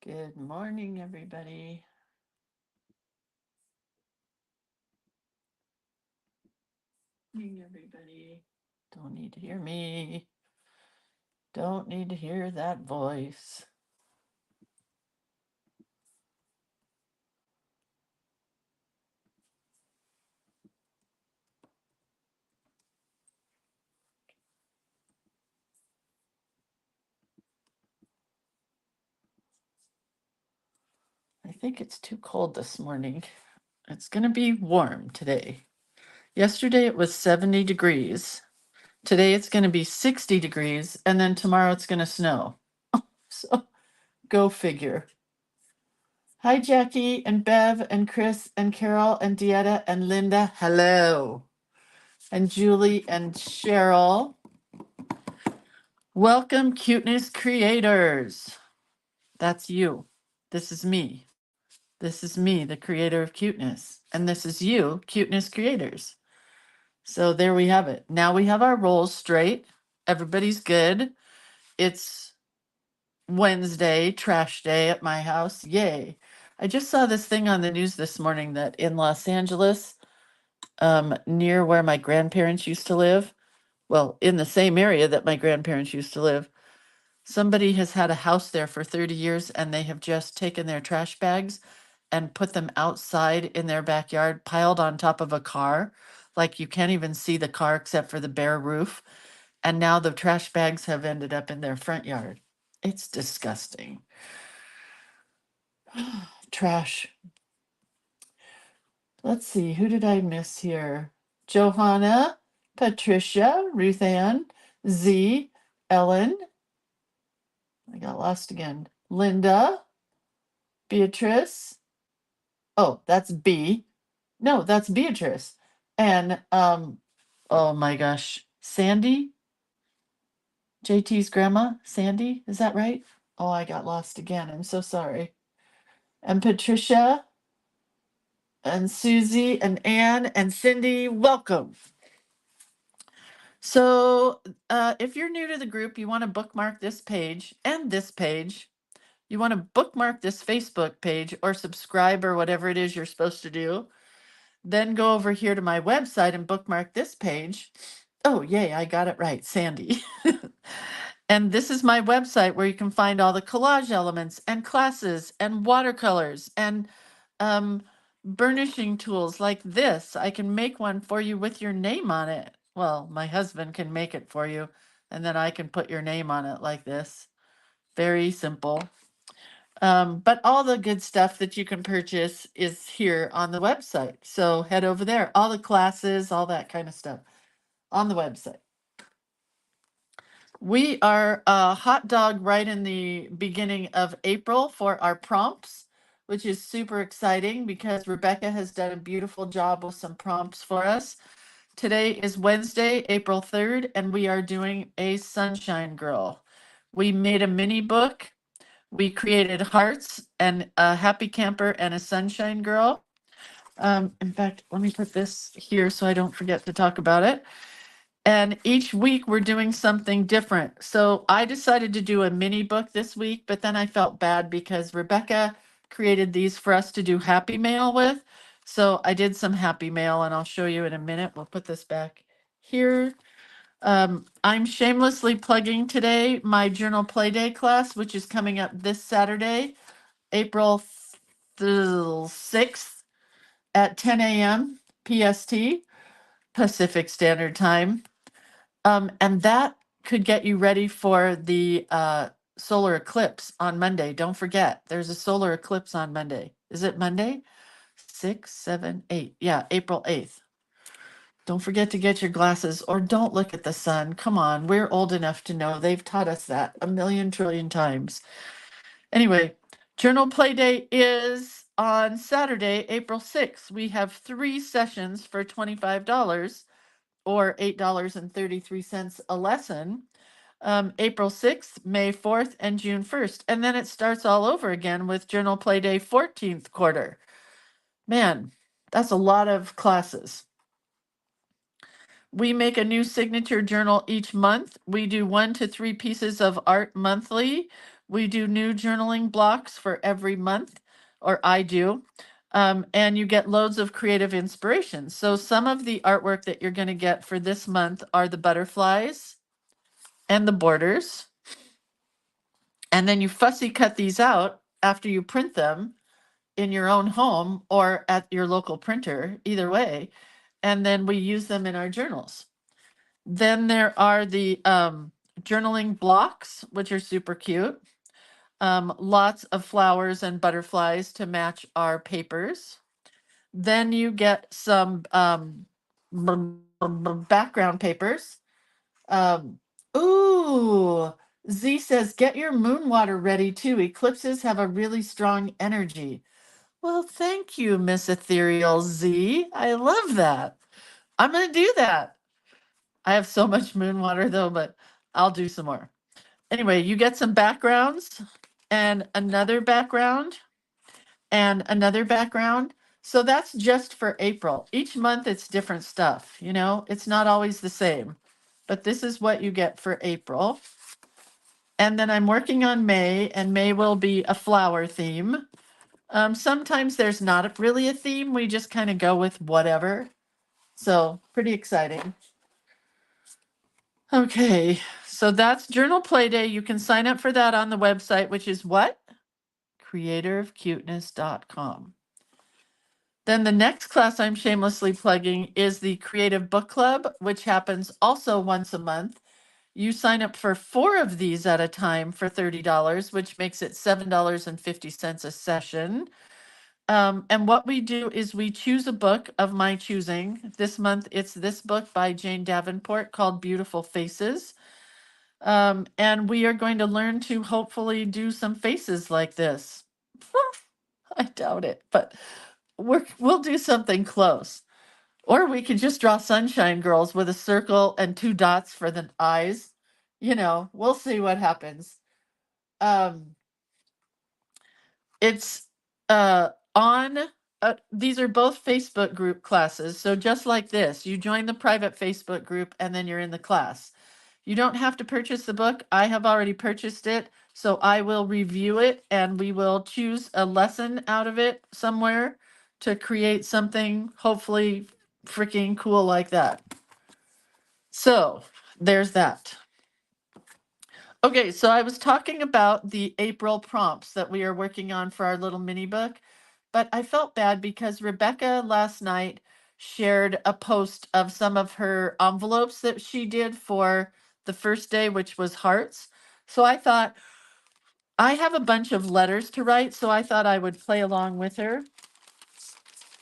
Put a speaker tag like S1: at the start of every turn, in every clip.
S1: Good morning, everybody. Morning, everybody. Don't need to hear me. Don't need to hear that voice. I think it's too cold this morning. It's going to be warm today. Yesterday it was 70 degrees. Today it's going to be 60 degrees, and then tomorrow it's going to snow. So go figure. Hi, Jackie and Bev and Chris and Carol and Dieta and Linda. Hello. And Julie and Cheryl. Welcome, Cuteness creators. That's you. This is me. This is me, the creator of Cuteness. And this is you, Cuteness creators. So there we have it. Now we have our roles straight. Everybody's good. It's Wednesday, trash day at my house. Yay. I just saw this thing on the news this morning that in Los Angeles, near where my grandparents used to live, well, in the same area that my grandparents used to live, somebody has had a house there for 30 years and they have just taken their trash bags and put them outside in their backyard, piled on top of a car. Like you can't even see the car except for the bare roof. And now the trash bags have ended up in their front yard. It's disgusting. Trash. Let's see, who did I miss here? Johanna, Patricia, Ruth Ann, Z, Ellen. I got lost again. Linda, Beatrice. Oh, that's B. No, that's Beatrice. And oh my gosh, Sandy, JT's grandma, Sandy, is that right? Oh, I got lost again. I'm so sorry. And Patricia and Susie and Ann and Cindy, welcome. So, if you're new to the group, you want to bookmark this page and this page. You want to bookmark this Facebook page or subscribe or whatever it is you're supposed to do. Then go over here to my website and bookmark this page. Oh, yay, I got it right, Sandy. And this is my website where you can find all the collage elements and classes and watercolors and burnishing tools like this. I can make one for you with your name on it. Well, my husband can make it for you, and then I can put your name on it like this. Very simple. But all the good stuff that you can purchase is here on the website. So head over there. All the classes, all that kind of stuff on the website. We are a hot dog right in the beginning of April for our prompts, which is super exciting because Rebecca has done a beautiful job with some prompts for us. Today is Wednesday, April 3rd, and we are doing a Sunshine Girl. We made a mini book. We created hearts and a happy camper and a sunshine girl. In fact, let me put this here so I don't forget to talk about it. And each week we're doing something different. So I decided to do a mini book this week, but then I felt bad because Rebecca created these for us to do happy mail with. So I did some happy mail and I'll show you in a minute. We'll put this back here. I'm shamelessly plugging today my journal play day class, which is coming up this Saturday, April 6th at 10 a.m. PST, Pacific Standard Time. And that could get you ready for the solar eclipse on Monday. Don't forget, there's a solar eclipse on Monday. Is it Monday? 6, 7, 8. Yeah, April 8th. Don't forget to get your glasses or don't look at the sun. Come on, we're old enough to know. They've taught us that a million trillion times. Anyway, Journal Play Day is on Saturday, April 6th. We have 3 sessions for $25 or $8.33 a lesson. April 6th, May 4th, and June 1st. And then it starts all over again with Journal Play Day 14th quarter. Man, that's a lot of classes. We make a new signature journal each month. We do 1 to 3 pieces of art monthly. We do new journaling blocks for every month, or I do. And you get loads of creative inspiration. So some of the artwork that you're going to get for this month are the butterflies and the borders. And then you fussy cut these out after you print them in your own home or at your local printer, either way. And then we use them in our journals. Then there are the journaling blocks, which are super cute. Lots of flowers and butterflies to match our papers. Then you get some background papers. Um, ooh, Z says, get your moon water ready too. Eclipses have a really strong energy. Well, thank you, Miss Ethereal Z. I love that. I'm going to do that. I have so much moon water though, but I'll do some more. Anyway, you get some backgrounds and another background and another background. So that's just for April. Each month it's different stuff, you know, it's not always the same. But this is what you get for April. And then I'm working on May, and May will be a flower theme. Sometimes there's not really a theme. We just kind of go with whatever. So pretty exciting. Okay, so that's Journal Play Day. You can sign up for that on the website, which is what? creatorofcuteness.com. Then the next class I'm shamelessly plugging is the Creative Book Club, which happens also once a month. You sign up for 4 of these at a time for $30, which makes it $7.50 a session. And what we do is we choose a book of my choosing. This month, it's this book by Jane Davenport called Beautiful Faces. And we are going to learn to hopefully do some faces like this. I doubt it, but we'll do something close. Or we could just draw sunshine girls with a circle and 2 dots for the eyes. You know, we'll see what happens. Um, it's on, these are both Facebook group classes. So just like this, you join the private Facebook group and then you're in the class. You don't have to purchase the book. I have already purchased it. So I will review it and we will choose a lesson out of it somewhere to create something hopefully freaking cool like that. So there's that. Okay, so I was talking about the April prompts that we are working on for our little mini book, but I felt bad because Rebecca last night shared a post of some of her envelopes that she did for the first day, which was hearts. So I thought, I have a bunch of letters to write, so I thought I would play along with her.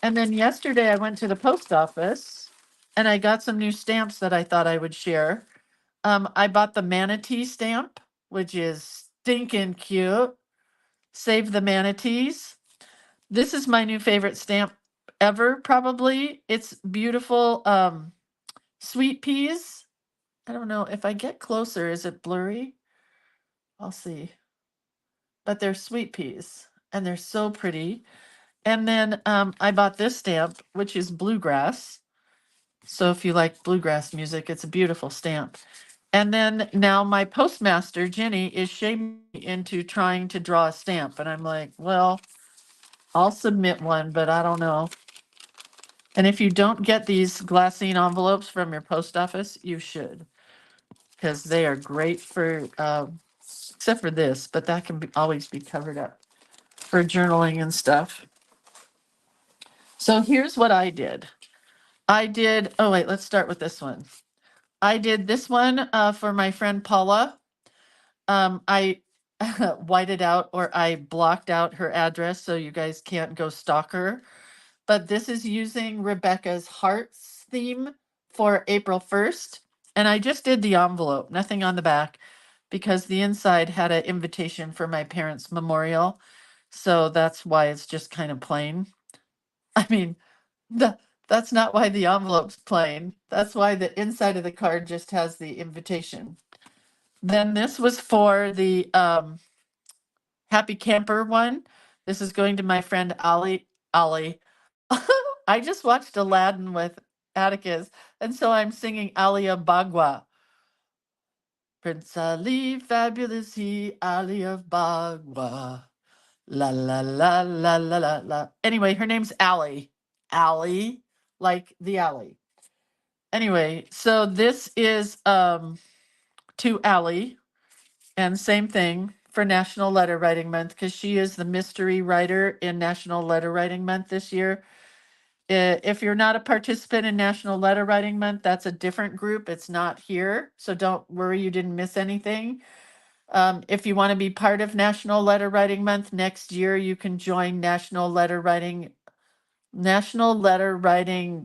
S1: And then yesterday I went to the post office and I got some new stamps that I thought I would share. I bought the manatee stamp, which is stinking cute. Save the manatees. This is my new favorite stamp ever, probably. It's beautiful. Sweet peas. I don't know if I get closer, is it blurry? I'll see. But they're sweet peas and they're so pretty. And then I bought this stamp, which is bluegrass. So if you like bluegrass music, it's a beautiful stamp. And then now my postmaster, Jenny, is shaming me into trying to draw a stamp. And I'm like, well, I'll submit one, but I don't know. And if you don't get these glassine envelopes from your post office, you should, because they are great for, except for this, but that can always be covered up for journaling and stuff. So here's what I did. Oh wait, let's start with this one. I did this one for my friend Paula. I whited out or I blocked out her address so you guys can't go stalk her. But this is using Rebecca's hearts theme for April 1st. And I just did the envelope, nothing on the back, because the inside had an invitation for my parents' memorial. So that's why it's just kind of plain. I mean, that's not why the envelope's plain. That's why the inside of the card just has the invitation. Then this was for the Happy Camper one. This is going to my friend Ali. Ali. I just watched Aladdin with Atticus, and so I'm singing Alia Bagua. Prince Ali, fabulous he, Ali of Bagua. La la la la la la la. Anyway, her name's Allie. Allie, like the alley. Anyway, so this is to Allie, and same thing for National Letter Writing Month because she is the mystery writer in National Letter Writing Month this year. If you're not a participant in National Letter Writing Month, that's a different group. It's not here, so don't worry you didn't miss anything. If you want to be part of National Letter Writing Month next year, you can join National Letter Writing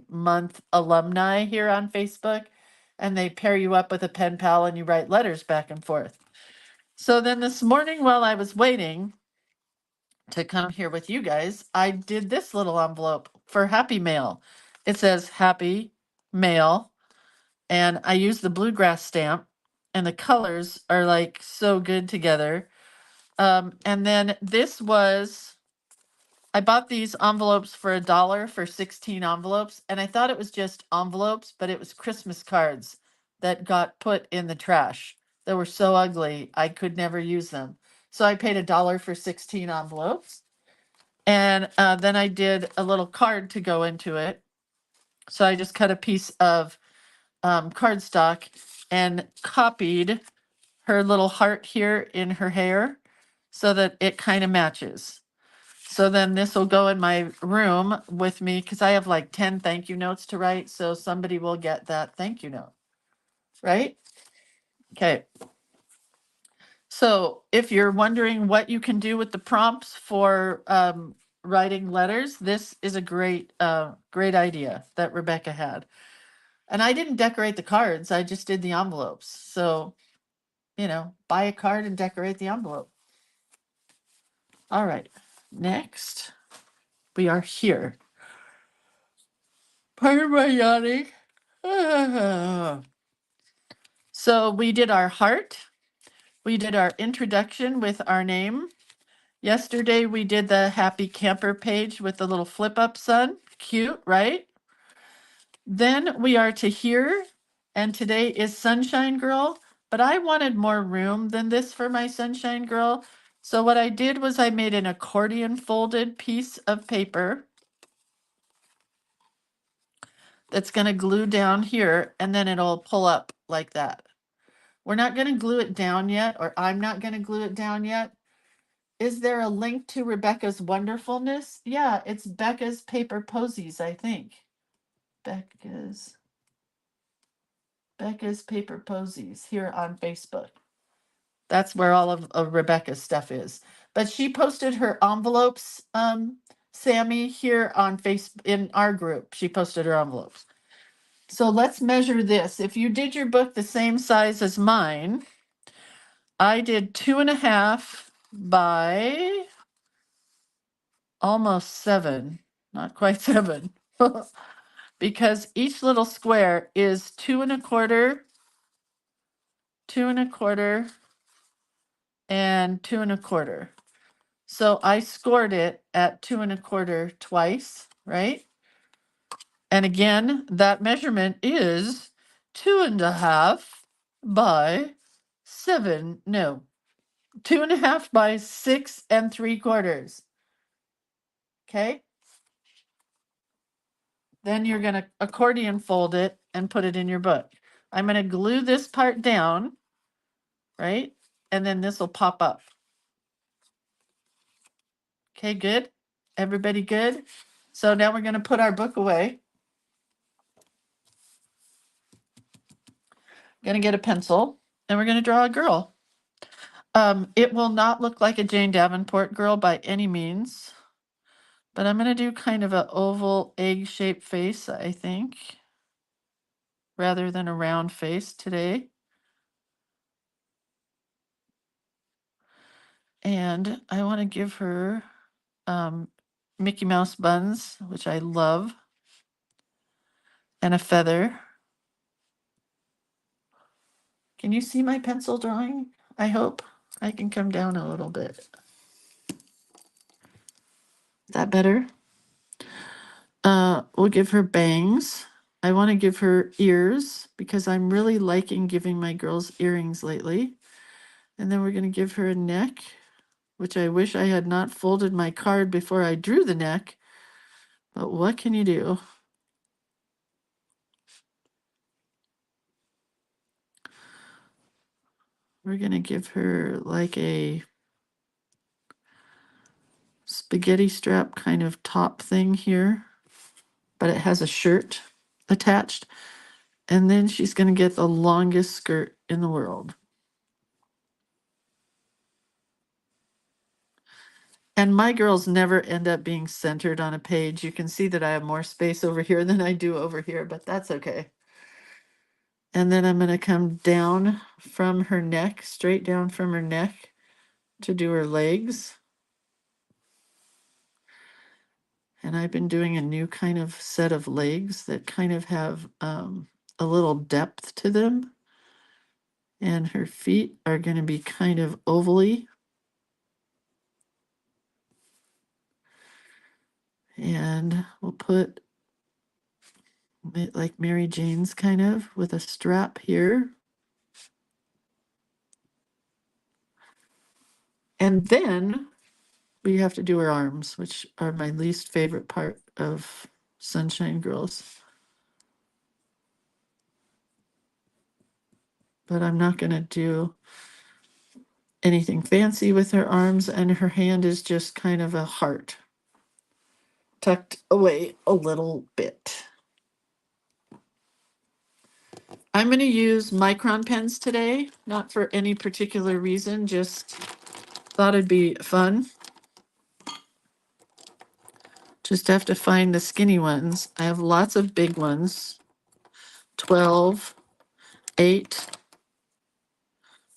S1: Month alumni here on Facebook, and they pair you up with a pen pal and you write letters back and forth. So then this morning while I was waiting to come here with you guys, I did this little envelope for Happy Mail. It says Happy Mail, and I used the bluegrass stamp, and the colors are like so good together. And then this was, I bought these envelopes for $1 for 16 envelopes, and I thought it was just envelopes, but it was Christmas cards that got put in the trash. They were so ugly, I could never use them. So I paid $1 for 16 envelopes. And then I did a little card to go into it. So I just cut a piece of cardstock and copied her little heart here in her hair so that it kind of matches. So then this will go in my room with me because I have like 10 thank you notes to write. So somebody will get that thank you note, right? Okay. So if you're wondering what you can do with the prompts for writing letters, this is a great idea that Rebecca had. And I didn't decorate the cards. I just did the envelopes. So, buy a card and decorate the envelope. All right. Next, we are here. Pardon my yawning. So we did our heart. We did our introduction with our name. Yesterday we did the happy camper page with the little flip up sun. Cute, right? Then we are to here, and today is Sunshine Girl, but I wanted more room than this for my Sunshine Girl. So what I did was I made an accordion folded piece of paper that's going to glue down here, and then it'll pull up like that. We're not going to glue it down yet, or I'm not going to glue it down yet. Is there a link to Rebecca's Wonderfulness? Yeah, it's Becca's Paper Posies, I think. Becca's Paper Posies here on Facebook. That's where all of Rebecca's stuff is. But she posted her envelopes, Sammy, here on Facebook in our group. She posted her envelopes. So let's measure this. If you did your book the same size as mine, I did 2.5 by almost 7, not quite 7, because each little square is 2.25, 2.25, and 2.25. So I scored it at 2.25 twice, right? And again, that measurement is 2.5 by 7. No, 2.5 by 6.75. Okay. Then you're going to accordion fold it and put it in your book. I'm going to glue this part down, right? And then this will pop up. Okay, good. Everybody good? So now we're going to put our book away. Going to get a pencil and we're going to draw a girl. It will not look like a Jane Davenport girl by any means, but I'm going to do kind of an oval egg-shaped face, I think, rather than a round face today. And I want to give her Mickey Mouse buns, which I love, and a feather. Can you see my pencil drawing? I hope I can come down a little bit. Is that better? We'll give her bangs. I want to give her ears because I'm really liking giving my girls earrings lately. And then we're going to give her a neck, which I wish I had not folded my card before I drew the neck. But what can you do? We're going to give her like a spaghetti strap kind of top thing here, but it has a shirt attached. And then she's going to get the longest skirt in the world. And my girls never end up being centered on a page. You can see that I have more space over here than I do over here, but that's okay. And then I'm going to come down from her neck, straight down from her neck to do her legs. And I've been doing a new kind of set of legs that kind of have a little depth to them. And her feet are going to be kind of ovally. And we'll put it like Mary Jane's kind of with a strap here. And then we have to do her arms, which are my least favorite part of Sunshine Girls. But I'm not going to do anything fancy with her arms, and her hand is just kind of a heart tucked away a little bit. I'm going to use micron pens today, not for any particular reason, just thought it'd be fun. Just have to find the skinny ones. I have lots of big ones, 12, 8,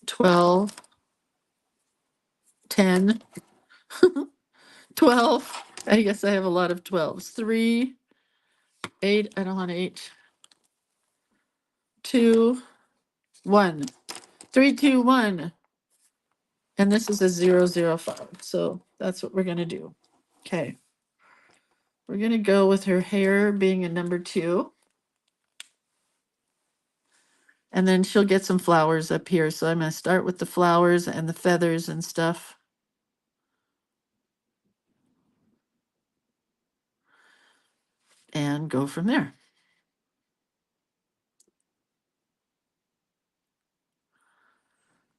S1: 12, 10, 12. I guess I have a lot of 12s. 3, 8, I don't want 8, 2, 1. 3, 2, 1. And this is a 005. So that's what we're going to do. Okay. We're going to go with her hair being a number 2. And then she'll get some flowers up here. So I'm going to start with the flowers and the feathers and stuff. And go from there.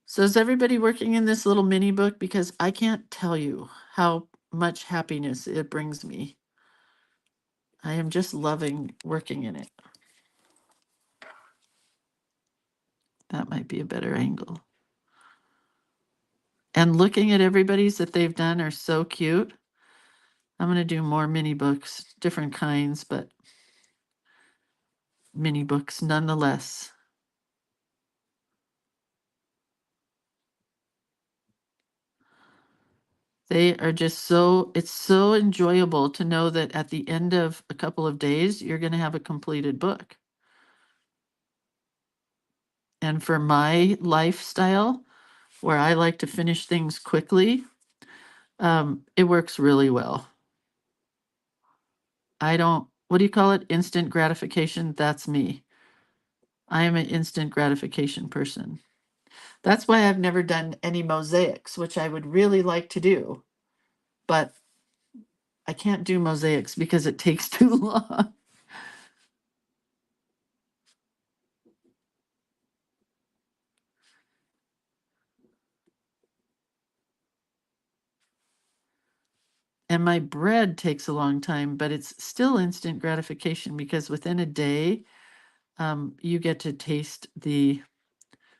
S1: So is everybody working in this little mini book? Because I can't tell you how much happiness it brings me. I am just loving working in it. That might be a better angle. And looking at everybody's that they've done are so cute. I'm going to do more mini books, different kinds, but mini books nonetheless. They are just it's so enjoyable to know that at the end of a couple of days, you're going to have a completed book. And for my lifestyle, where I like to finish things quickly, it works really well. What do you call it? Instant gratification. That's me. I am an instant gratification person. That's why I've never done any mosaics, which I would really like to do. But I can't do mosaics because it takes too long. And my bread takes a long time, but it's still instant gratification because within a day, you get to taste the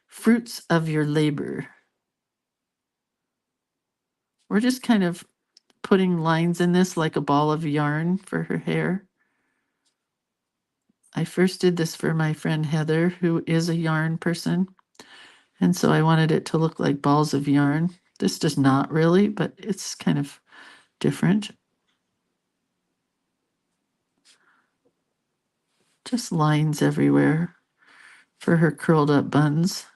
S1: fruits of your labor. We're just kind of putting lines in this like a ball of yarn for her hair. I first did this for my friend Heather, who is a yarn person. And so I wanted it to look like balls of yarn. This does not really, but it's kind of different. Just lines everywhere for her curled up buns.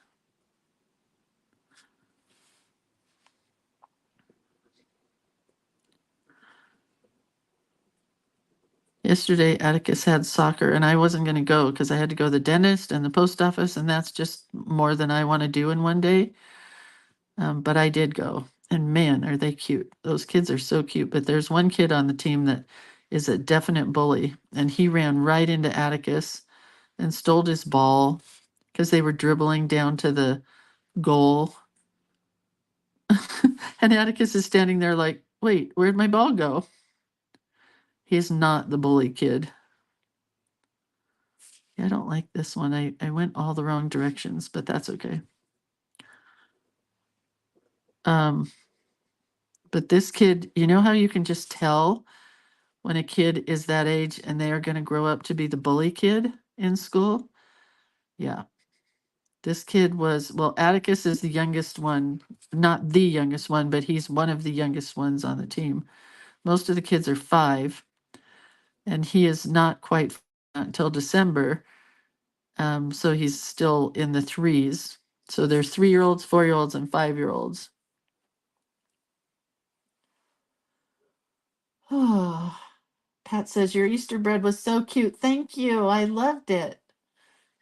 S1: Yesterday, Atticus had soccer, and I wasn't going to go because I had to go to the dentist and the post office, and that's just more than I want to do in one day. But I did go, and man, are they cute. Those kids are so cute. But there's one kid on the team that is a definite bully, and he ran right into Atticus and stole his ball because they were dribbling down to the goal. And Atticus is standing there like, wait, where'd my ball go? He's not the bully kid. I don't like this one. I went all the wrong directions, but that's okay. But this kid, you know how you can just tell when a kid is that age and they are going to grow up to be the bully kid in school? Yeah. This kid was, well, Atticus is the youngest one, not the youngest one, but he's one of the youngest ones on the team. Most of the kids are 5, and he is not quite until December. So he's still in the 3s. So there's 3-year-olds, 4-year-olds, and 5-year-olds. Oh, Pat says your Easter bread was so cute. Thank you. I loved it.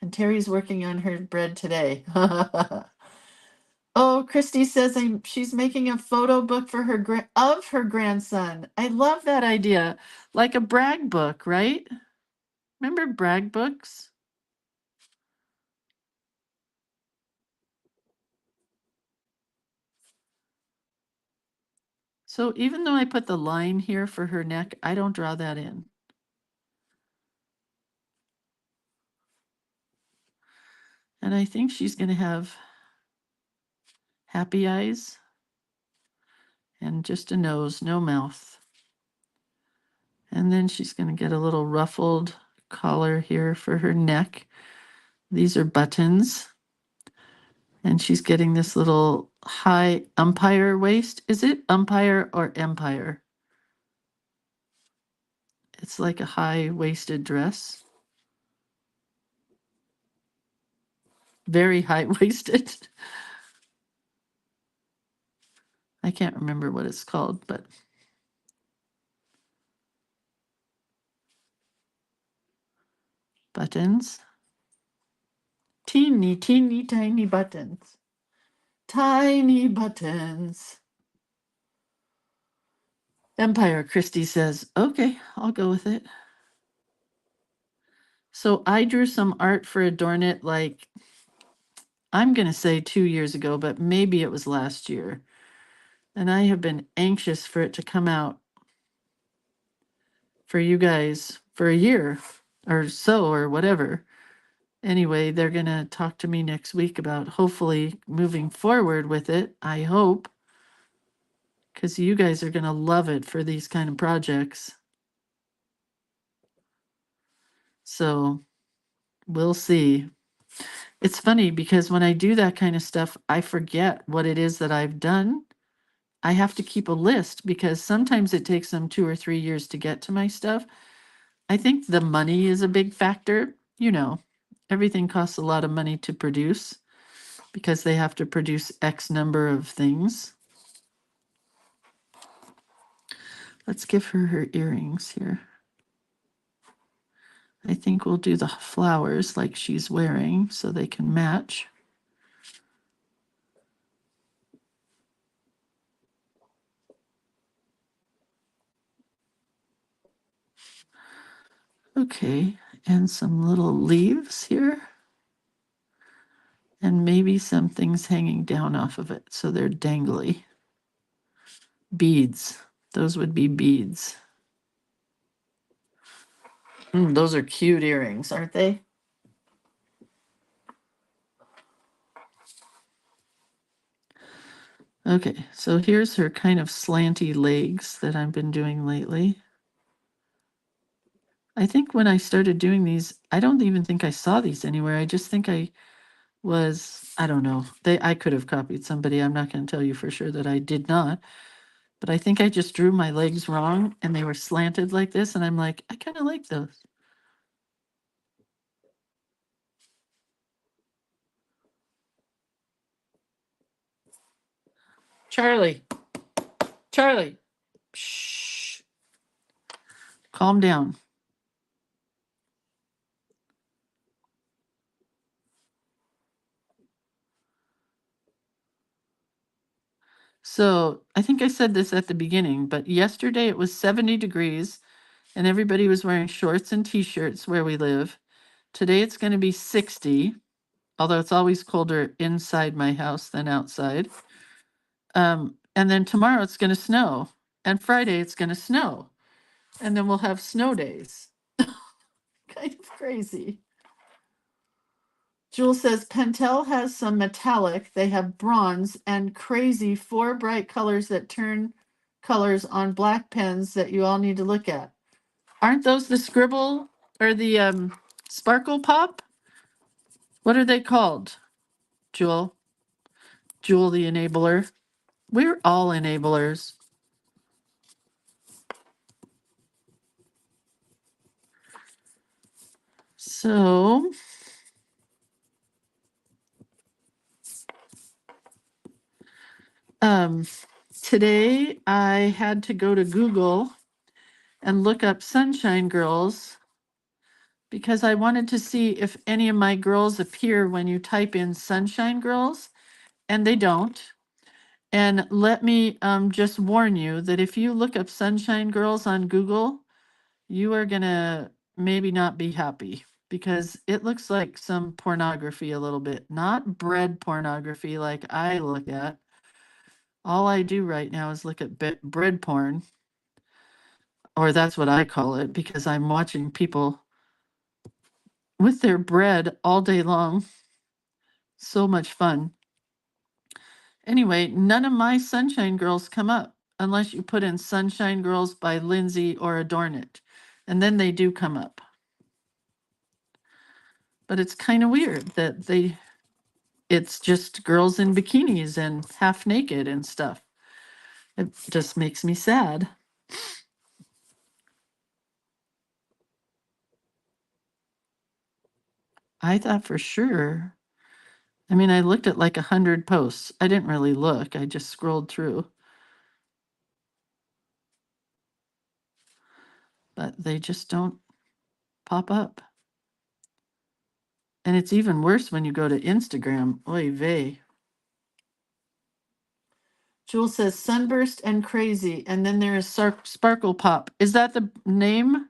S1: And Terry's working on her bread today. Oh, Christy says she's making a photo book for of her grandson. I love that idea. Like a brag book, right? Remember brag books? So even though I put the line here for her neck, I don't draw that in. And I think she's going to have happy eyes and just a nose, no mouth. And then she's going to get a little ruffled collar here for her neck. These are buttons. And she's getting this little high umpire waist. Is it umpire or empire? It's like a high-waisted dress. Very high-waisted. I can't remember what it's called, but buttons. Teeny, teeny, tiny buttons. Tiny buttons. Empire, Christy says, okay, I'll go with it. So I drew some art for Adornit like, I'm going to say 2 years ago, but maybe it was last year. And I have been anxious for it to come out for you guys for a year or so or whatever. Anyway, they're going to talk to me next week about hopefully moving forward with it. I hope, because you guys are going to love it for these kind of projects. So we'll see. It's funny because when I do that kind of stuff, I forget what it is that I've done. I have to keep a list because sometimes it takes them 2 or 3 years to get to my stuff. I think the money is a big factor. You know, everything costs a lot of money to produce because they have to produce X number of things. Let's give her her earrings here. I think we'll do the flowers like she's wearing so they can match. Okay, and some little leaves here. And maybe some things hanging down off of it so they're dangly. Beads. Those would be beads. Those are cute earrings, aren't they? Okay, so here's her kind of slanty legs that I've been doing lately. I think when I started doing these, I don't even think I saw these anywhere. I just think I don't know. I could have copied somebody. I'm not going to tell you for sure that I did not. But I think I just drew my legs wrong and they were slanted like this. And I'm like, I kind of like those. Charlie. Charlie. Shh. Calm down. So I think I said this at the beginning, but yesterday it was 70 degrees and everybody was wearing shorts and t-shirts where we live. Today it's going to be 60, although it's always colder inside my house than outside. And then tomorrow it's going to snow, and Friday it's going to snow, and then we'll have snow days. Kind of crazy. Jewel says Pentel has some metallic. They have bronze and crazy 4 bright colors that turn colors on black pens that you all need to look at. Aren't those the scribble or the sparkle pop? What are they called, Jewel? Jewel the enabler. We're all enablers. So today I had to go to Google and look up Sunshine Girls because I wanted to see if any of my girls appear when you type in Sunshine Girls, and they don't. And let me just warn you that if you look up Sunshine Girls on Google, you are gonna maybe not be happy because it looks like some pornography a little bit, not bread pornography like I look at. All I do right now is look at bread porn, or that's what I call it, because I'm watching people with their bread all day long. So much fun. Anyway, none of my Sunshine Girls come up unless you put in Sunshine Girls by Lindsay or Adornit, and then they do come up. But it's kind of weird that it's just girls in bikinis and half naked and stuff. It just makes me sad. I thought for sure. I mean, I looked at like 100 posts. I didn't really look. I just scrolled through. But they just don't pop up. And it's even worse when you go to Instagram. Oy vey. Jewel says Sunburst and Crazy, and then there is Sparkle Pop. Is that the name?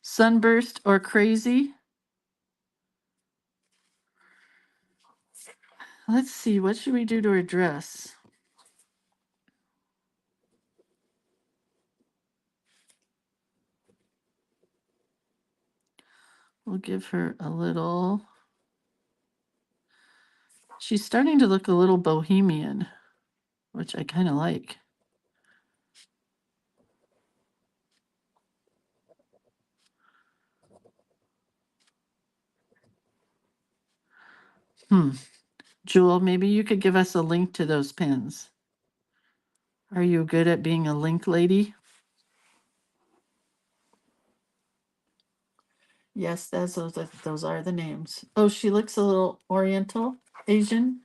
S1: Sunburst or Crazy? Let's see, what should we do to her dress? We'll give her a little. She's starting to look a little bohemian, which I kind of like. Jewel, maybe you could give us a link to those pins. Are you good at being a link lady? Yes, those are the names. Oh, she looks a little Oriental, Asian.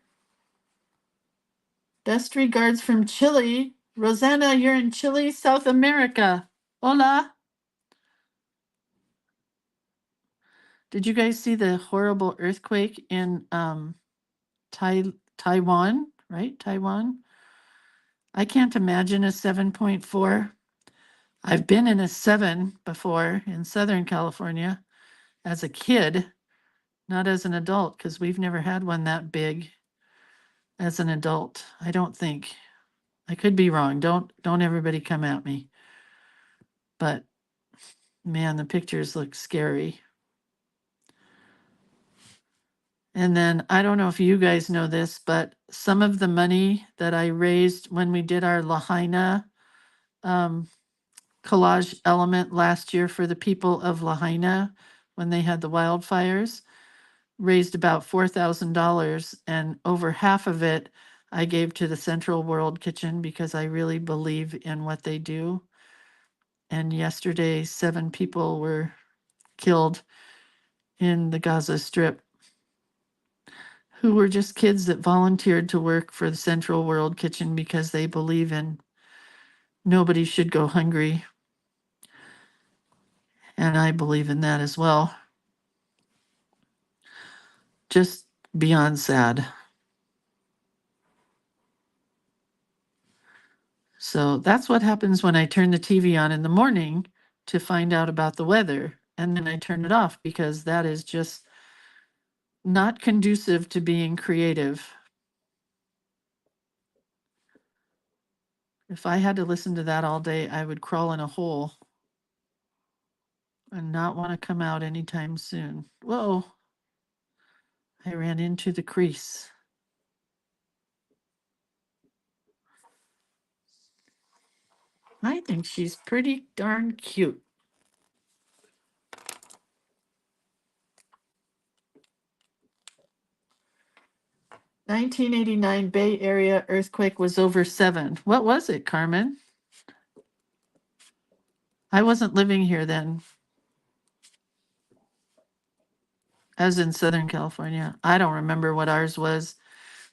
S1: Best regards from Chile. Rosanna, you're in Chile, South America. Hola. Did you guys see the horrible earthquake in Taiwan, right? Taiwan. I can't imagine a 7.4. I've been in a 7 before in Southern California as a kid, not as an adult, because we've never had one that big as an adult. I don't think. I could be wrong. Don't everybody come at me. But man, the pictures look scary. And then I don't know if you guys know this, but some of the money that I raised when we did our Lahaina collage element last year for the people of Lahaina when they had the wildfires raised about $4,000, and over half of it I gave to the Central World Kitchen because I really believe in what they do. And yesterday, 7 people were killed in the Gaza Strip who were just kids that volunteered to work for the Central World Kitchen because they believe in nobody should go hungry. And I believe in that as well. Just beyond sad. So that's what happens when I turn the TV on in the morning to find out about the weather. And then I turn it off because that is just not conducive to being creative. If I had to listen to that all day, I would crawl in a hole and not want to come out anytime soon. Whoa, I ran into the crease. I think she's pretty darn cute. "1989 Bay Area earthquake was over 7. What was it, Carmen? I wasn't living here then. I was in Southern California. I don't remember what ours was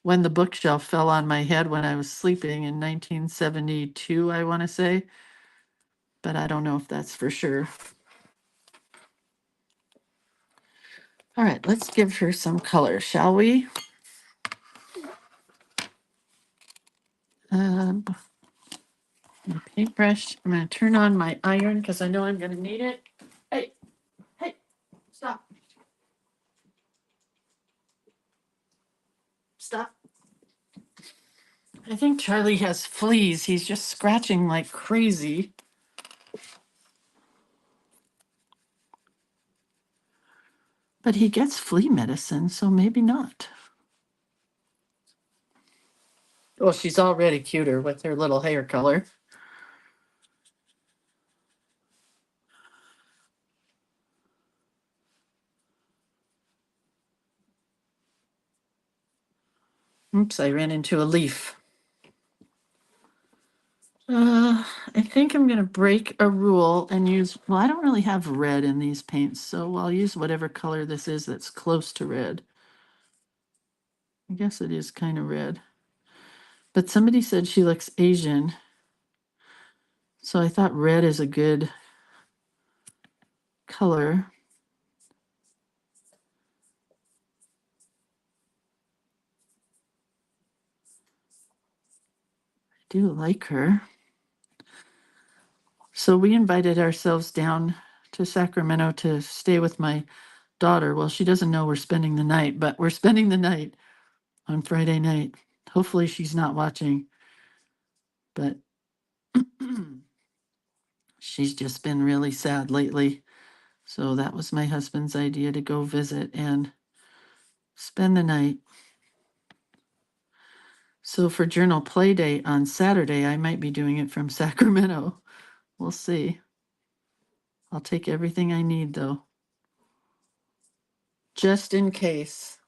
S1: when the bookshelf fell on my head when I was sleeping in 1972, I want to say. But I don't know if that's for sure. All right, let's give her some color, shall we? My paintbrush. I'm going to turn on my iron because I know I'm going to need it. Hey, hey, stop. Stop. I think Charlie has fleas. He's just scratching like crazy. But he gets flea medicine, so maybe not. Well, she's already cuter with her little hair color. Oops, I ran into a leaf. I think I'm going to break a rule and use, well, I don't really have red in these paints, so I'll use whatever color this is that's close to red. I guess it is kind of red. But somebody said she looks Asian, so I thought red is a good color. I do like her. So we invited ourselves down to Sacramento to stay with my daughter. Well, she doesn't know we're spending the night, but we're spending the night on Friday night. Hopefully she's not watching, but she's just been really sad lately. So that was my husband's idea to go visit and spend the night. So for Journal Play Day on Saturday, I might be doing it from Sacramento. We'll see. I'll take everything I need though, just in case.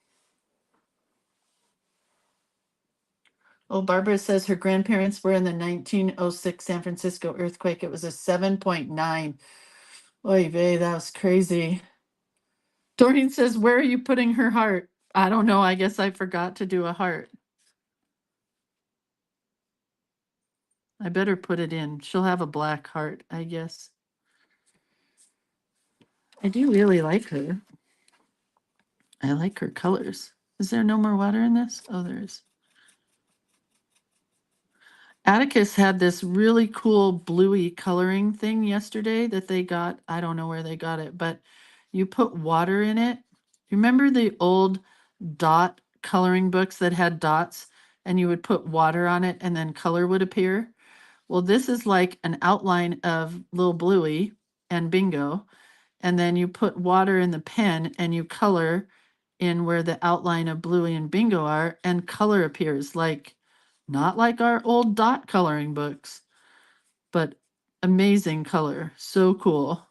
S1: Oh, Barbara says her grandparents were in the 1906 San Francisco earthquake. It was a 7.9. Oy vey, that was crazy. Doreen says, where are you putting her heart? I don't know. I guess I forgot to do a heart. I better put it in. She'll have a black heart, I guess. I do really like her. I like her colors. Is there no more water in this? Oh, there is. Atticus had this really cool bluey coloring thing yesterday that they got. I don't know where they got it, but you put water in it. Remember the old dot coloring books that had dots and you would put water on it and then color would appear? Well, this is like an outline of Little Bluey and Bingo, and then you put water in the pen and you color in where the outline of Bluey and Bingo are, and color appears like not like our old dot coloring books, but amazing color. So cool.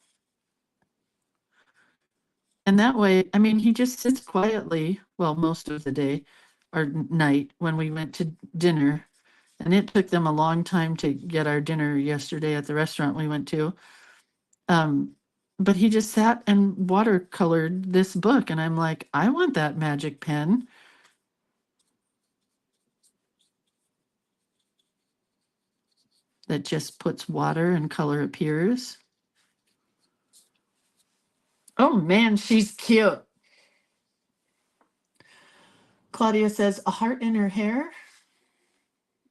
S1: And that way, I mean, he just sits quietly, well, most of the day or night when we went to dinner. And it took them a long time to get our dinner yesterday at the restaurant we went to. But he just sat and watercolored this book. And I'm like, I want that magic pen. That just puts water and color appears. Oh man, she's cute. Claudia says, a heart in her hair.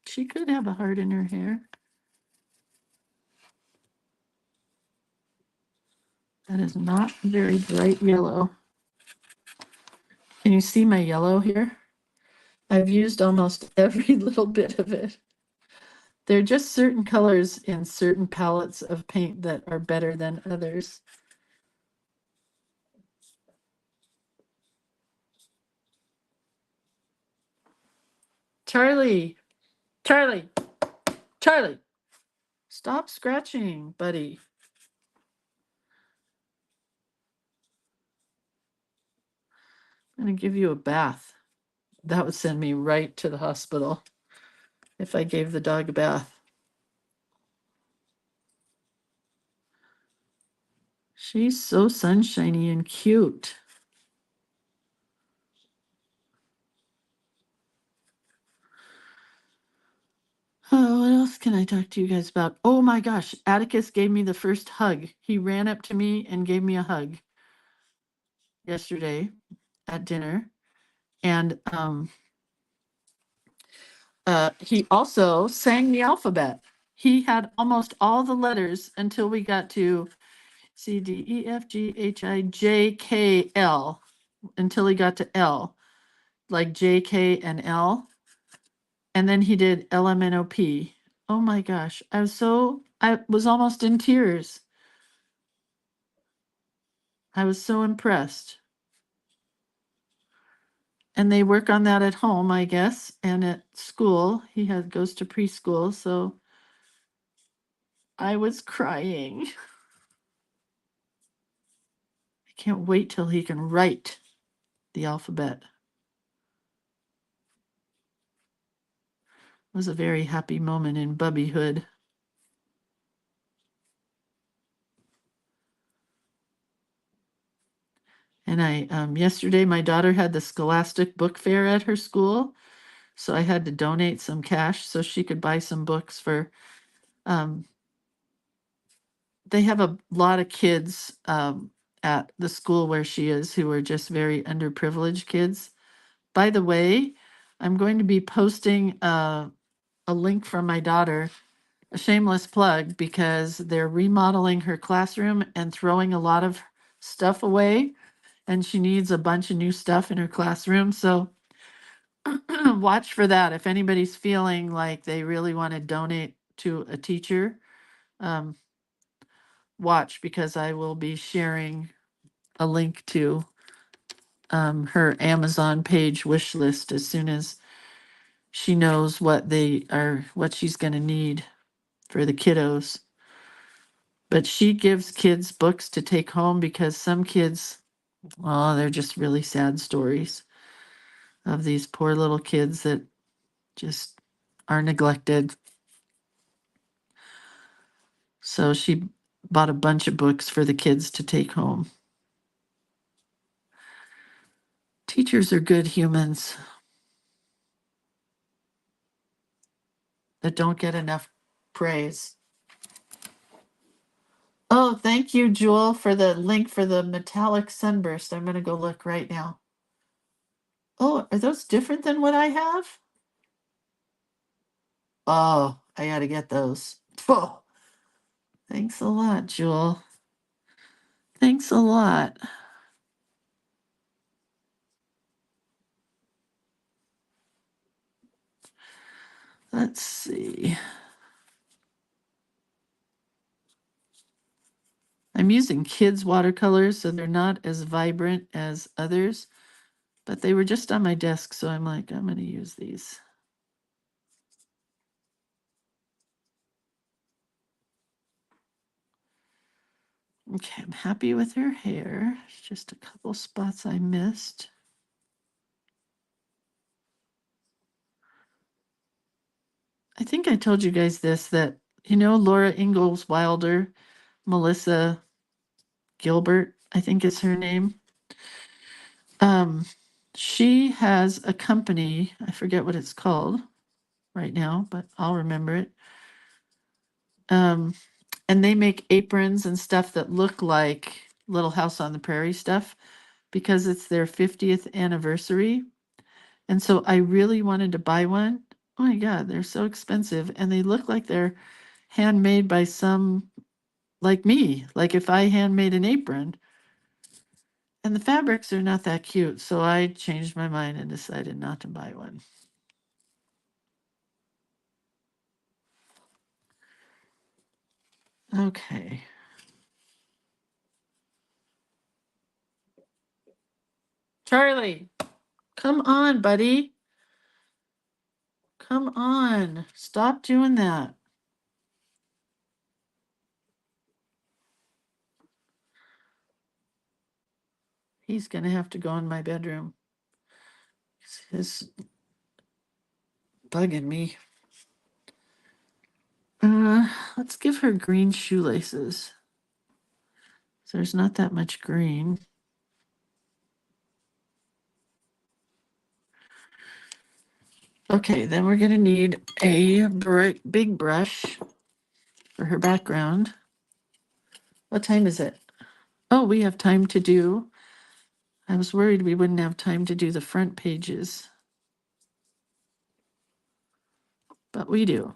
S1: She could have a heart in her hair. That is not very bright yellow. Can you see my yellow here? I've used almost every little bit of it. There are just certain colors in certain palettes of paint that are better than others. Charlie, Charlie, Charlie, stop scratching, buddy. I'm going to give you a bath. That would send me right to the hospital if I gave the dog a bath. She's so sunshiny and cute. Oh, what else can I talk to you guys about? Oh my gosh, Atticus gave me the first hug. He ran up to me and gave me a hug yesterday at dinner. And he also sang the alphabet. He had almost all the letters until we got to C, D, E, F, G, H, I, J, K, L, until he got to L, like J, K, and L. And then he did L, M, N, O, P. Oh my gosh. I was almost in tears. I was so impressed. And they work on that at home, I guess, and at school. He goes to preschool, so I was crying. I can't wait till he can write the alphabet. It was a very happy moment in bubbyhood. And yesterday my daughter had the Scholastic Book Fair at her school, so I had to donate some cash so she could buy some books for. They have a lot of kids at the school where she is who are just very underprivileged kids. By the way, I'm going to be posting a link from my daughter, a shameless plug, because they're remodeling her classroom and throwing a lot of stuff away, and she needs a bunch of new stuff in her classroom. So watch for that. If anybody's feeling like they really want to donate to a teacher, watch, because I will be sharing a link to her Amazon page wish list as soon as she knows what she's going to need for the kiddos. But she gives kids books to take home because some kids, well, they're just really sad stories of these poor little kids that just are neglected. So she bought a bunch of books for the kids to take home. Teachers are good humans that don't get enough praise. Oh, thank you, Jewel, for the link for the metallic sunburst. I'm going to go look right now. Oh, are those different than what I have? Oh, I got to get those. Oh, thanks a lot, Jewel. Thanks a lot. Let's see. I'm using kids' watercolors, so they're not as vibrant as others, but they were just on my desk, so I'm like, I'm going to use these. Okay, I'm happy with her hair. Just a couple spots I missed. I think I told you guys this, that, Laura Ingalls Wilder, Melissa Gilbert, I think is her name. She has a company, I forget what it's called right now, but I'll remember it. And they make aprons and stuff that look like Little House on the Prairie stuff because it's their 50th anniversary. And so I really wanted to buy one. Oh my God, they're so expensive. And they look like they're handmade by some like me, like if I handmade an apron. And the fabrics are not that cute, so I changed my mind and decided not to buy one. Okay. Charlie, come on, buddy. Come on. Stop doing that. He's going to have to go in my bedroom. He's bugging me. Let's give her green shoelaces. There's not that much green. Okay, then we're going to need a big brush for her background. What time is it? Oh, we have time to do. I was worried we wouldn't have time to do the front pages, but we do.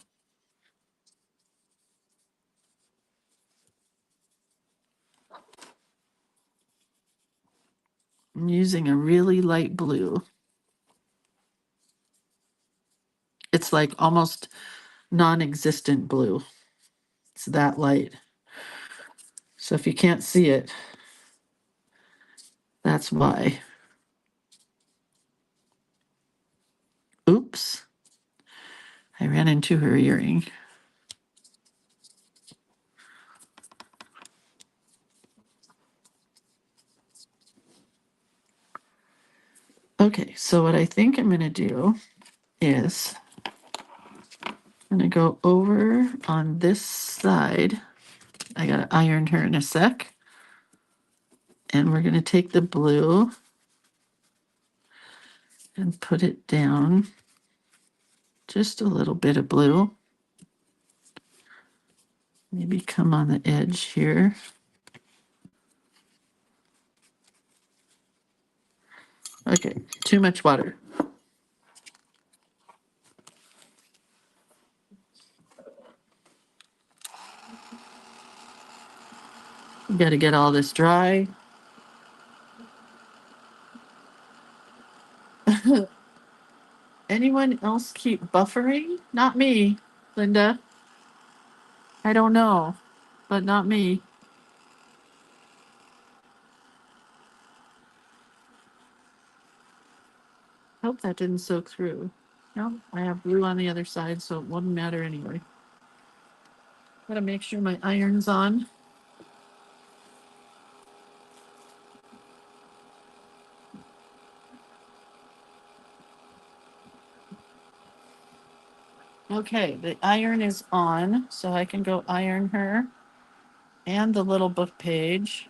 S1: I'm using a really light blue. It's like almost non-existent blue. It's that light. So if you can't see it, that's why. Oops. I ran into her earring. Okay, so what I think I'm going to do is I'm going to go over on this side. I got to iron her in a sec. And we're going to take the blue and put it down. Just a little bit of blue. Maybe come on the edge here. Okay, too much water. You got to get all this dry. Anyone else keep buffering? Not me, Linda. I don't know, but not me. Hope that didn't soak through. No, I have blue on the other side, so it wouldn't matter anyway. Gotta make sure my iron's on. Okay, the iron is on, so I can go iron her and the little book page.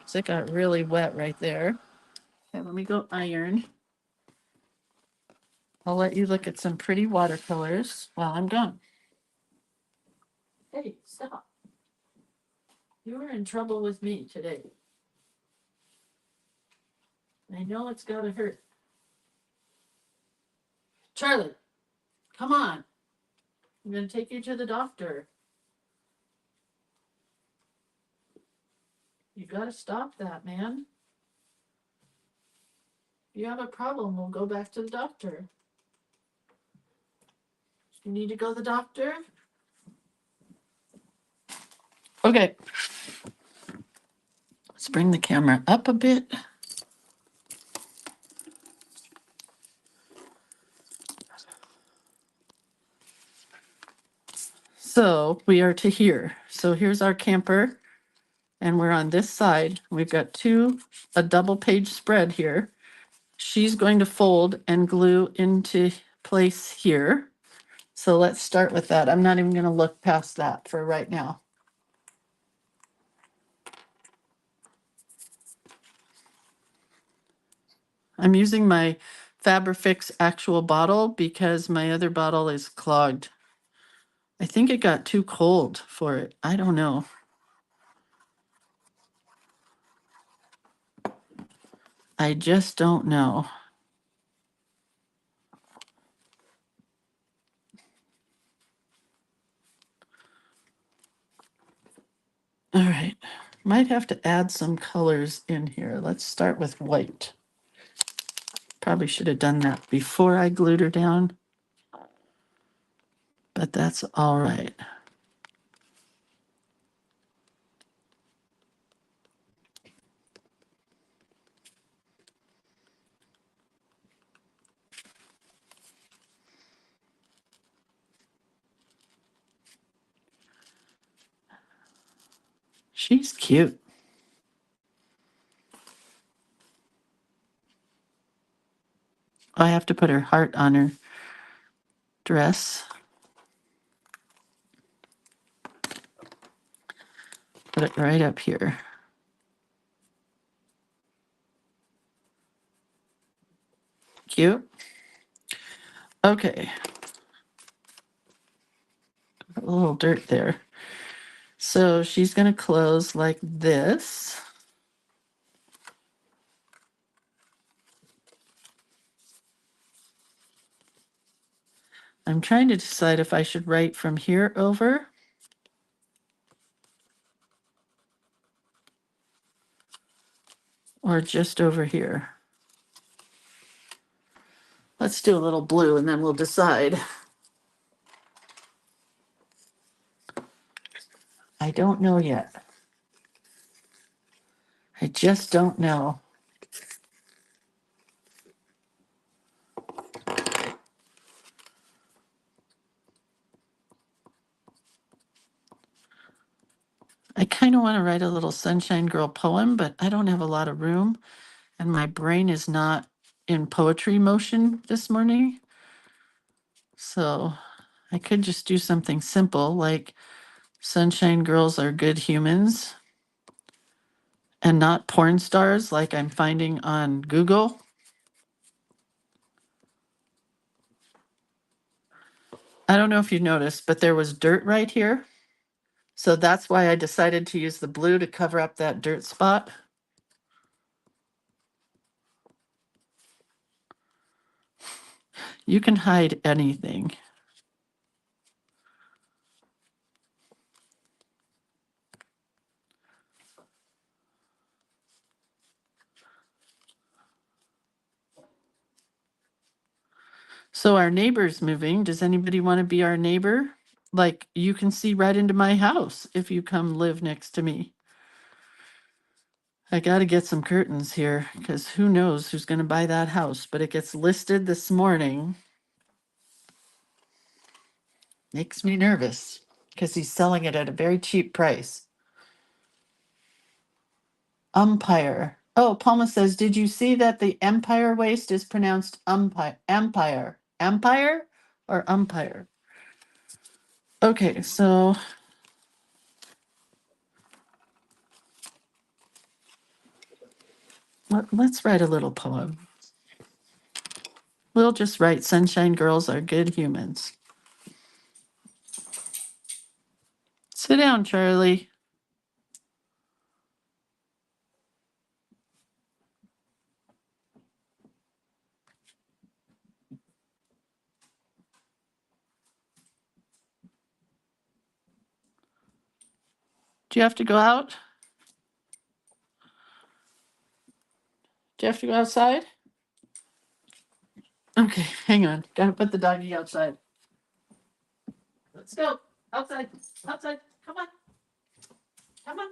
S1: So it got really wet right there. Okay, let me go iron. I'll let you look at some pretty watercolors while I'm gone. Hey, stop. You were in trouble with me today. I know it's gotta hurt. Charlie, come on. I'm gonna take you to the doctor. You gotta stop that, man. If you have a problem, we'll go back to the doctor. You need to go to the doctor? Okay. Let's bring the camera up a bit. So we are to here. So here's our camper, and we're on this side. We've got a double page spread here. She's going to fold and glue into place here. So let's start with that. I'm not even going to look past that for right now. I'm using my Fabrifix actual bottle because my other bottle is clogged. I think it got too cold for it. I don't know. I just don't know. All right, might have to add some colors in here. Let's start with white. Probably should have done that before I glued her down, but that's all right. She's cute. I have to put her heart on her dress. Put it right up here. Cute. Okay. A little dirt there. So she's going to close like this. I'm trying to decide if I should write from here over or just over here. Let's do a little blue and then we'll decide. I don't know yet. I just don't know. I kind of want to write a little Sunshine Girl poem, but I don't have a lot of room and my brain is not in poetry motion this morning. So I could just do something simple like Sunshine Girls are good humans and not porn stars like I'm finding on Google. I don't know if you noticed, but there was dirt right here. So that's why I decided to use the blue to cover up that dirt spot. You can hide anything. So our neighbor's moving. Does anybody want to be our neighbor? Like you can see right into my house if you come live next to me. I got to get some curtains here because who knows who's going to buy that house, but it gets listed this morning. Makes me nervous because he's selling it at a very cheap price. Umpire. Oh, Palma says, did you see that the Empire waist is pronounced umpire? Empire. Empire or umpire? Okay, so let's write a little poem. We'll just write Sunshine Girls are good humans. Sit down, Charlie. Do you have to go out? Do you have to go outside? Okay, hang on. Gotta put the doggy outside. Let's go. Outside. Outside. Come on. Come on.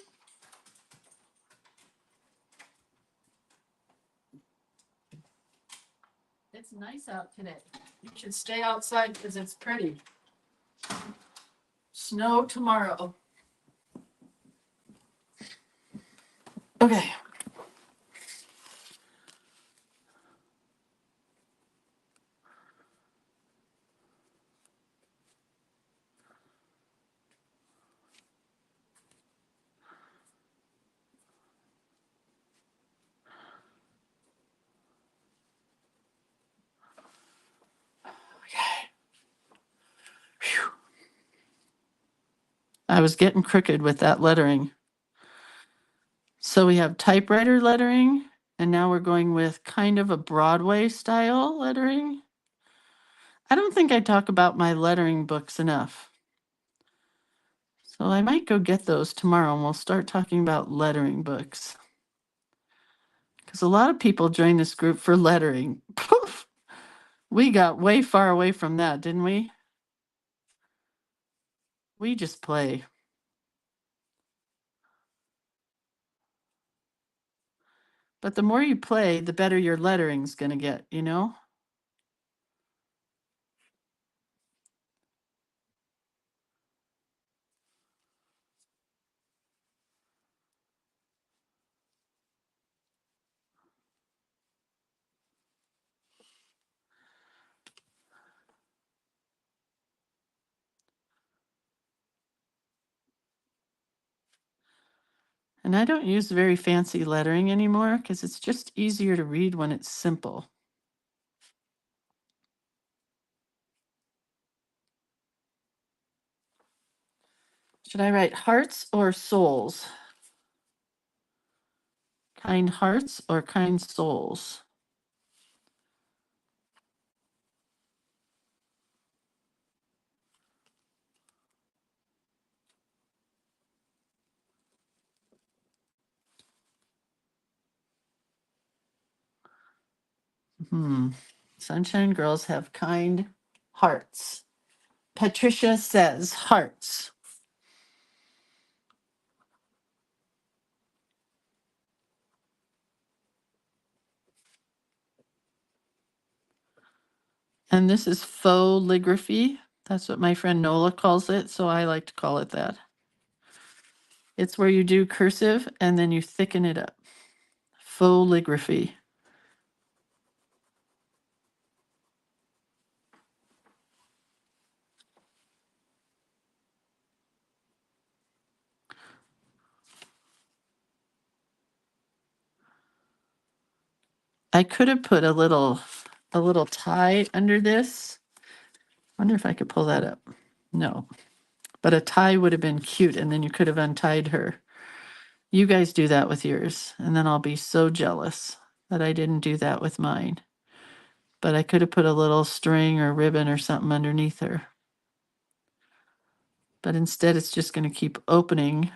S1: It's nice out today. You should stay outside because it's pretty. Snow tomorrow. Okay. Whew. I was getting crooked with that lettering. So we have typewriter lettering, and now we're going with kind of a Broadway style lettering. I don't think I talk about my lettering books enough. So I might go get those tomorrow and we'll start talking about lettering books. Because a lot of people join this group for lettering. Poof! We got way far away from that, didn't we? We just play. But the more you play, the better your lettering's going to get, you know? And I don't use very fancy lettering anymore because it's just easier to read when it's simple. Should I write hearts or souls? Kind hearts or kind souls? Sunshine Girls have kind hearts. Patricia says hearts. And this is faux ligraphy. That's what my friend Nola calls it, so I like to call it that. It's where you do cursive and then you thicken it up. Faux ligraphy. I could have put a little tie under this. Wonder if I could pull that up. No. But a tie would have been cute, and then you could have untied her. You guys do that with yours, and then I'll be so jealous that I didn't do that with mine. But I could have put a little string or ribbon or something underneath her. But instead, it's just going to keep opening.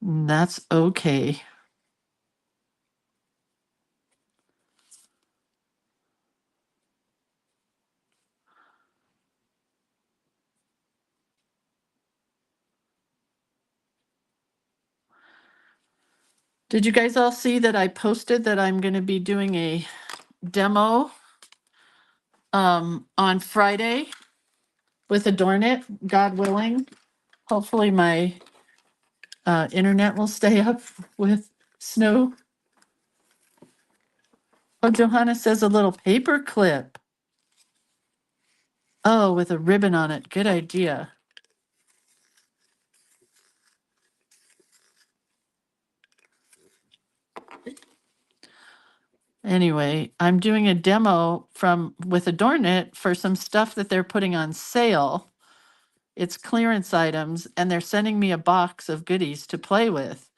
S1: And that's okay. Did you guys all see that I posted that I'm going to be doing a demo on Friday with Adornit, God willing? Hopefully my internet will stay up with snow. Oh, Johanna says a little paper clip. Oh, with a ribbon on it. Good idea. Anyway, I'm doing a demo with Adornit for some stuff that they're putting on sale. It's clearance items, and they're sending me a box of goodies to play with.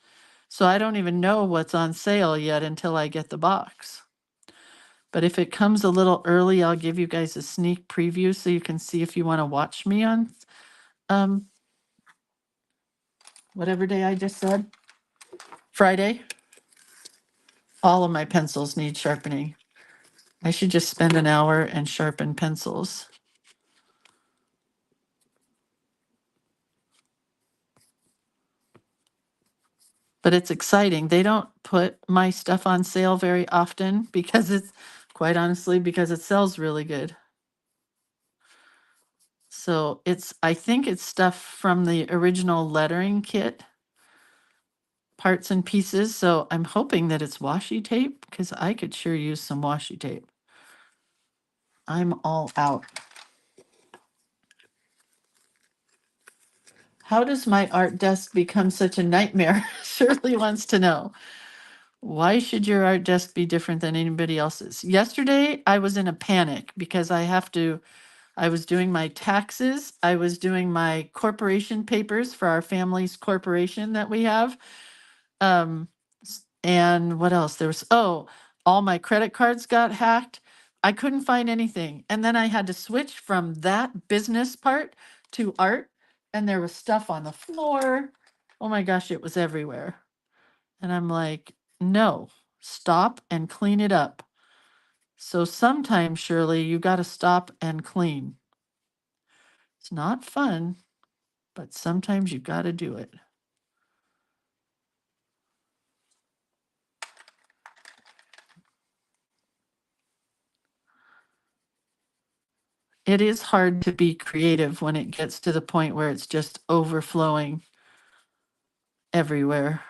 S1: So I don't even know what's on sale yet until I get the box. But if it comes a little early, I'll give you guys a sneak preview so you can see if you want to watch me on whatever day I just said. Friday. All of my pencils need sharpening. I should just spend an hour and sharpen pencils. But it's exciting. They don't put my stuff on sale very often because it's, quite honestly, because it sells really good. So I think it's stuff from the original lettering kit, parts and pieces. So I'm hoping that it's washi tape because I could sure use some washi tape. I'm all out. How does my art desk become such a nightmare? Shirley wants to know. Why should your art desk be different than anybody else's? Yesterday, I was in a panic because I was doing my taxes. I was doing my corporation papers for our family's corporation that we have. And what else? all my credit cards got hacked. I couldn't find anything. And then I had to switch from that business part to art, and there was stuff on the floor. Oh my gosh, it was everywhere. And I'm like, no, stop and clean it up. So sometimes, Shirley, you got to stop and clean. It's not fun, but sometimes you got to do it. It is hard to be creative when it gets to the point where it's just overflowing everywhere.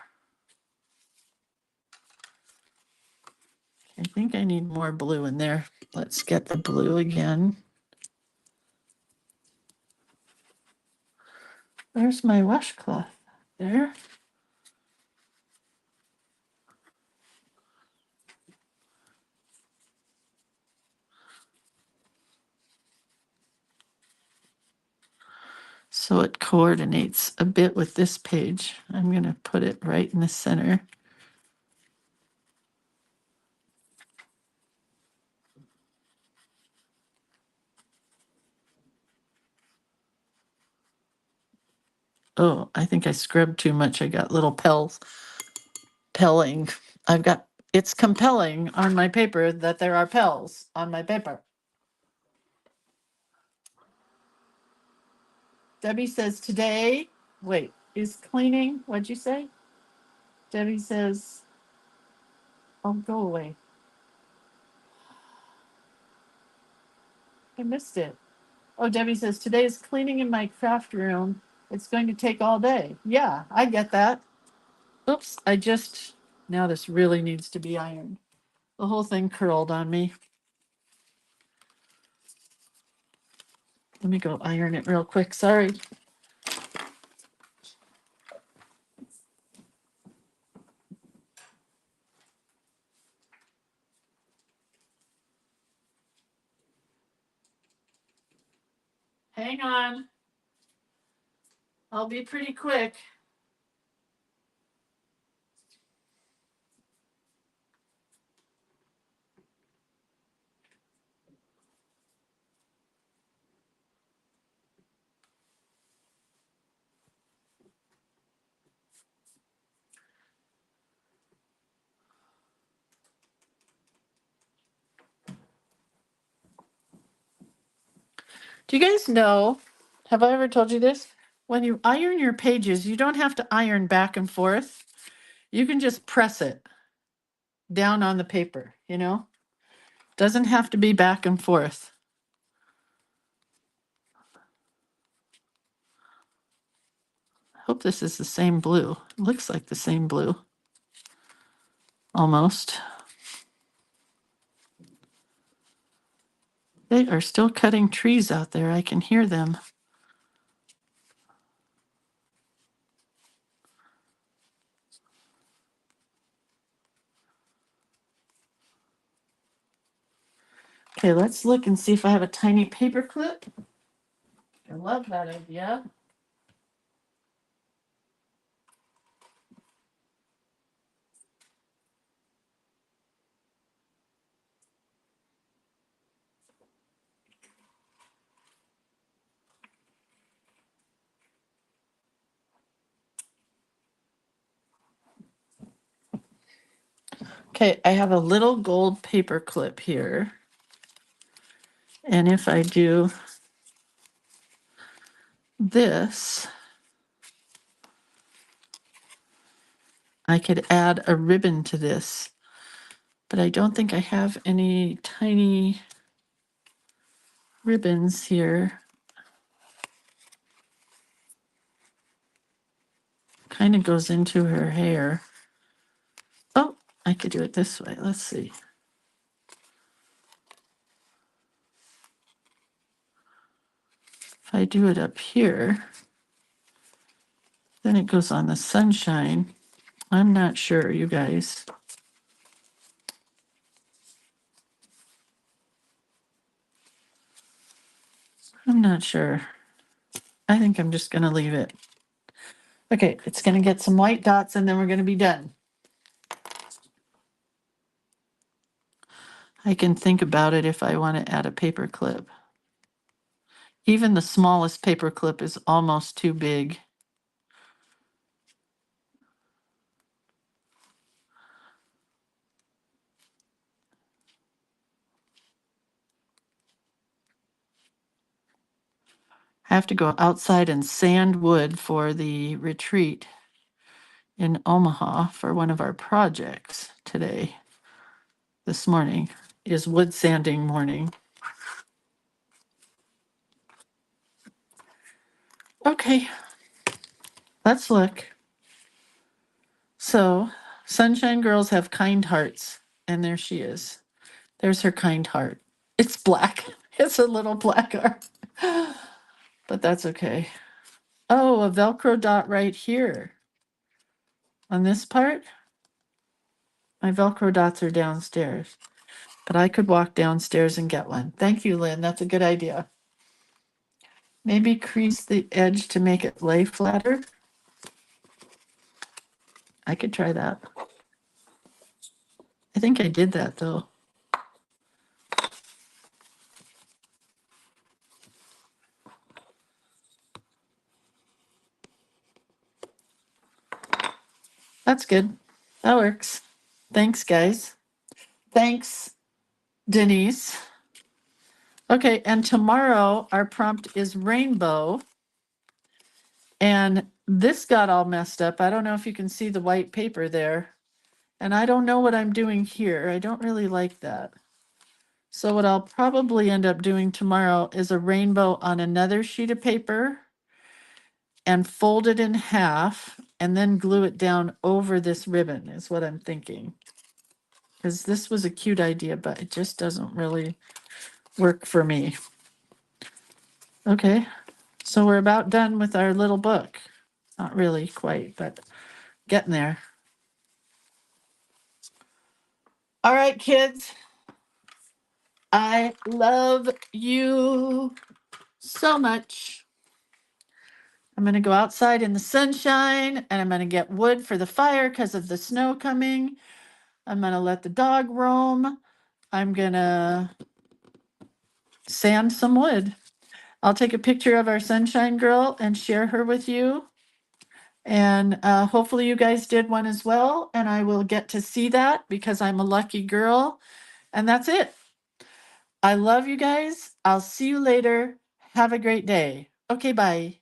S1: I think I need more blue in there. Let's get the blue again. Where's my washcloth? There. So it coordinates a bit with this page. I'm going to put it right in the center. Oh, I think I scrubbed too much. I got little pelling. It's compelling on my paper that there are pels on my paper. Debbie says today, wait, is cleaning, what'd you say? Debbie says, oh, go away. I missed it. Oh, Debbie says, today is cleaning in my craft room. It's going to take all day. Yeah, I get that. Oops, now this really needs to be ironed. The whole thing curled on me. Let me go iron it real quick. Sorry. Hang on. I'll be pretty quick. Do you guys know, have I ever told you this? When you iron your pages, you don't have to iron back and forth. You can just press it down on the paper, you know? Doesn't have to be back and forth. I hope this is the same blue. It looks like the same blue. Almost. They are still cutting trees out there. I can hear them. Okay, let's look and see if I have a tiny paper clip. I love that idea. Okay, I have a little gold paper clip here. And if I do this, I could add a ribbon to this, but I don't think I have any tiny ribbons here. Kind of goes into her hair. Oh, I could do it this way. Let's see. If I do it up here, then it goes on the sunshine. I'm not sure, you guys. I'm not sure. I think I'm just going to leave it. Okay, it's going to get some white dots and then we're going to be done. I can think about it if I want to add a paper clip. Even the smallest paper clip is almost too big. I have to go outside and sand wood for the retreat in Omaha for one of our projects today. This morning is wood sanding morning. Okay, let's look. So, Sunshine Girls have kind hearts, and there she is. There's her kind heart. It's black. It's a little black heart, but that's okay. Oh, a Velcro dot right here. On this part, my Velcro dots are downstairs, but I could walk downstairs and get one. Thank you, Lynn. That's a good idea. Maybe crease the edge to make it lay flatter. I could try that. I think I did that though. That's good. That works. Thanks, guys. Thanks, Denise. Okay, and tomorrow our prompt is rainbow. And this got all messed up. I don't know if you can see the white paper there. And I don't know what I'm doing here. I don't really like that. So what I'll probably end up doing tomorrow is a rainbow on another sheet of paper and fold it in half and then glue it down over this ribbon is what I'm thinking. Because this was a cute idea, but it just doesn't really work for me. Okay, so we're about done with our little book. Not really quite, but getting there. All right, kids. I love you so much. I'm going to go outside in the sunshine and I'm going to get wood for the fire because of the snow coming. I'm going to let the dog roam. I'm going to sand some wood. I'll take a picture of our sunshine girl and share her with you. And hopefully you guys did one as well. And I will get to see that because I'm a lucky girl. And that's it. I love you guys. I'll see you later. Have a great day. Okay, bye.